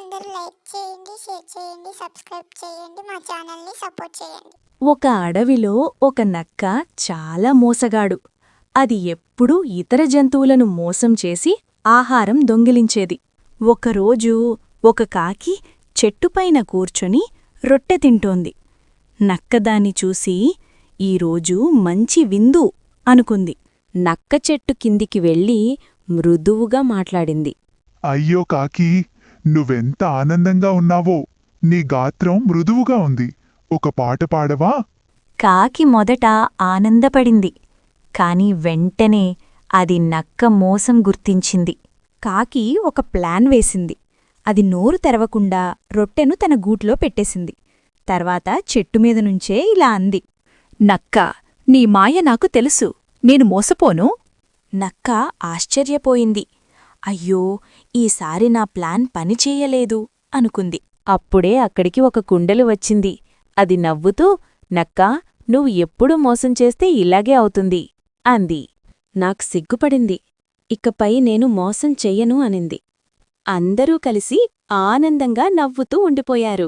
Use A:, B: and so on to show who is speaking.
A: అందరూ లైక్ చేయండి, షేర్ చేయండి, సబ్స్క్రైబ్ చేయండి, మా ఛానల్ని సపోర్ట్ చేయండి.
B: ఒక అడవిలో ఒక నక్క చాలా మోసగాడు. అది ఎప్పుడూ ఇతర జంతువులను మోసం చేసి ఆహారం దొంగిలించేది. ఒకరోజు ఒక కాకి చెట్టుపైన కూర్చొని రొట్టె తింటోంది. నక్క దాన్ని చూసి, ఈరోజు మంచి విందు అనుకుంది. నక్క చెట్టు కిందికి వెళ్ళి మృదువుగా మాట్లాడింది.
C: అయ్యో కాకి, నువ్వెంత ఆనందంగా ఉన్నావో! నీ గాత్రం మృదువుగా ఉంది. ఒక పాట పాడవా?
B: కాకి మొదట ఆనందపడింది. కాని వెంటనే అది నక్క మోసం గుర్తించింది. కాకి ఒక ప్లాన్ వేసింది. అది నోరు తెరవకుండా రొట్టెను తన గూట్లో పెట్టేసింది. తర్వాత చెట్టుమీద నుంచే ఇలా అంది. నక్క, నీ మాయ నాకు తెలుసు. నేను మోసపోను. నక్క ఆశ్చర్యపోయింది. అయ్యో, ఈసారి నా ప్లాన్ పనిచేయలేదు అనుకుంది. అప్పుడే అక్కడికి ఒక కుండలు వచ్చింది. అది నవ్వుతూ, నక్కా, నువ్వు ఎప్పుడు మోసం చేస్తే ఇలాగే అవుతుంది అంది. నాకు సిగ్గుపడింది. ఇకపై నేను మోసం చెయ్యను అనింది. అందరూ కలిసి ఆనందంగా నవ్వుతూ ఉండిపోయారు.